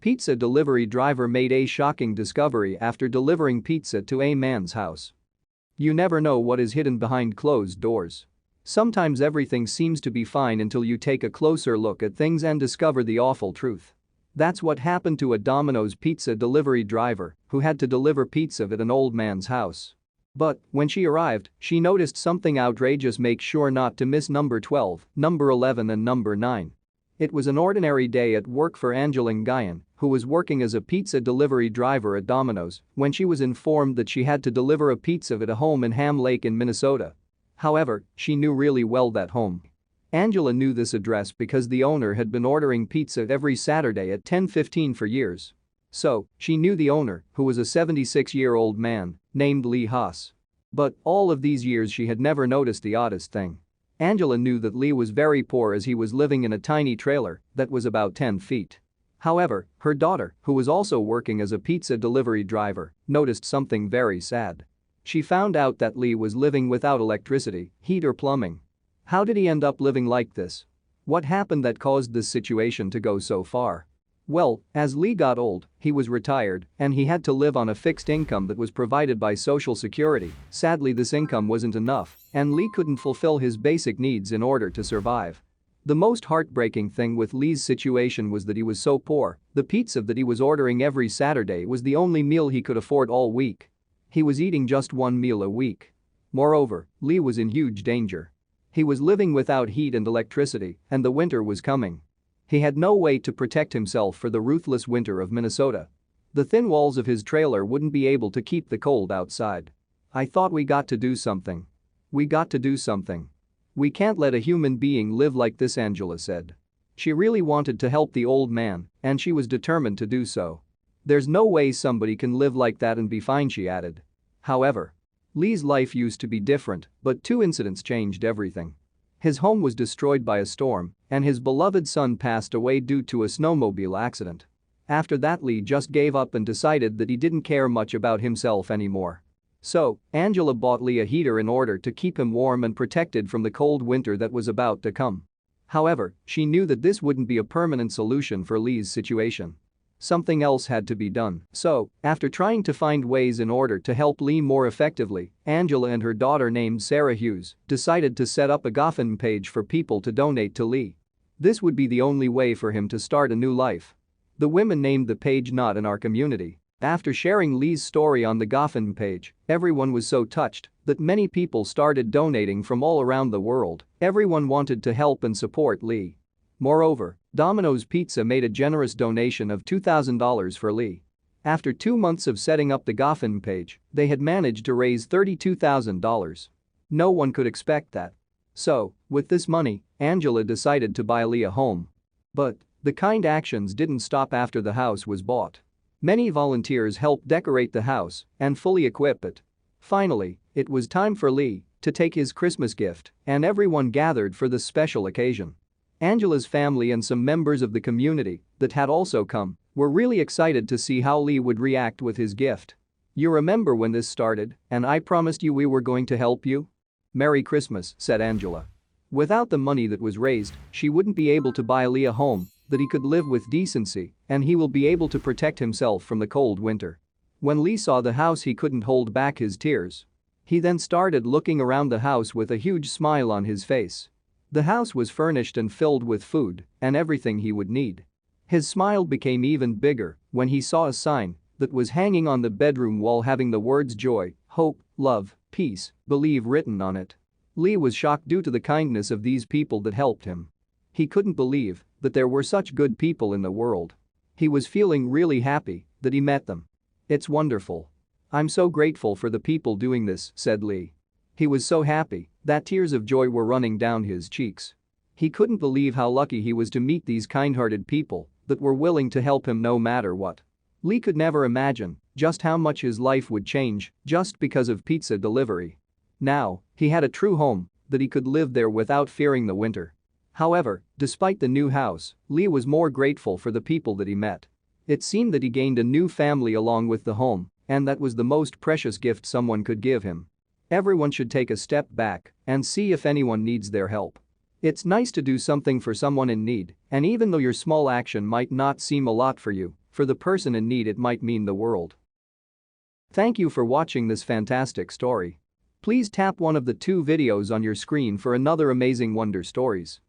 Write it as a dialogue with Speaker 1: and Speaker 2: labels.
Speaker 1: Pizza delivery driver made a shocking discovery after delivering pizza to a man's house. You never know what is hidden behind closed doors. Sometimes everything seems to be fine until you take a closer look at things and discover the awful truth. That's what happened to a Domino's pizza delivery driver who had to deliver pizza at an old man's house. But when she arrived, she noticed something outrageous. Make sure not to miss number 12, number 11 and number 9. It was an ordinary day at work for Angela Nguyen, who was working as a pizza delivery driver at Domino's, when she was informed that she had to deliver a pizza at a home in Ham Lake in Minnesota. However, she knew really well that home. Angela knew this address because the owner had been ordering pizza every Saturday at 10:15 for years. So, she knew the owner, who was a 76-year-old man named Lee Haas. But all of these years she had never noticed the oddest thing. Angela knew that Lee was very poor as he was living in a tiny trailer that was about 10 feet. However, her daughter, who was also working as a pizza delivery driver, noticed something very sad. She found out that Lee was living without electricity, heat or plumbing. How did he end up living like this? What happened that caused this situation to go so far? Well, as Lee got old, he was retired and he had to live on a fixed income that was provided by Social Security. Sadly, this income wasn't enough and Lee couldn't fulfill his basic needs in order to survive. The most heartbreaking thing with Lee's situation was that he was so poor, the pizza that he was ordering every Saturday was the only meal he could afford all week. He was eating just one meal a week. Moreover, Lee was in huge danger. He was living without heat and electricity, and the winter was coming. He had no way to protect himself for the ruthless winter of Minnesota. The thin walls of his trailer wouldn't be able to keep the cold outside. I thought we got to do something. We got to do something. We can't let a human being live like this, Angela said. She really wanted to help the old man, and she was determined to do so. There's no way somebody can live like that and be fine, she added. However, Lee's life used to be different, but two incidents changed everything. His home was destroyed by a storm, and his beloved son passed away due to a snowmobile accident. After that, Lee just gave up and decided that he didn't care much about himself anymore. So, Angela bought Lee a heater in order to keep him warm and protected from the cold winter that was about to come. However, she knew that this wouldn't be a permanent solution for Lee's situation. Something else had to be done. So, after trying to find ways in order to help Lee more effectively, Angela and her daughter named Sarah Hughes decided to set up a GoFundMe page for people to donate to Lee. This would be the only way for him to start a new life. The women named the page Not in Our Community. After sharing Lee's story on the GoFundMe page, everyone was so touched that many people started donating from all around the world. Everyone wanted to help and support Lee. Moreover, Domino's Pizza made a generous donation of $2,000 for Lee. After 2 months of setting up the GoFundMe page, they had managed to raise $32,000. No one could expect that. So, with this money, Angela decided to buy Lee a home. But the kind actions didn't stop after the house was bought. Many volunteers helped decorate the house and fully equip it. Finally, it was time for Lee to take his Christmas gift, and everyone gathered for this special occasion. Angela's family and some members of the community that had also come were really excited to see how Lee would react with his gift. You remember when this started, and I promised you we were going to help you? Merry Christmas, said Angela. Without the money that was raised, she wouldn't be able to buy Lee a home that he could live with decency, and he will be able to protect himself from the cold winter. When Lee saw the house, he couldn't hold back his tears. He then started looking around the house with a huge smile on his face. The house was furnished and filled with food and everything he would need. His smile became even bigger when he saw a sign that was hanging on the bedroom wall having the words joy, hope, love, peace, believe written on it. Lee was shocked due to the kindness of these people that helped him. He couldn't believe that there were such good people in the world. He was feeling really happy that he met them. It's wonderful. I'm so grateful for the people doing this, said Lee. He was so happy that tears of joy were running down his cheeks. He couldn't believe how lucky he was to meet these kind-hearted people that were willing to help him no matter what. Lee could never imagine just how much his life would change just because of pizza delivery. Now, he had a true home that he could live there without fearing the winter. However, despite the new house, Lee was more grateful for the people that he met. It seemed that he gained a new family along with the home, and that was the most precious gift someone could give him. Everyone should take a step back and see if anyone needs their help. It's nice to do something for someone in need, and even though your small action might not seem a lot for you, For the person in need, it might mean the world. Thank you for watching this fantastic story. Please tap one of the 2 videos on your screen for another amazing wonder stories.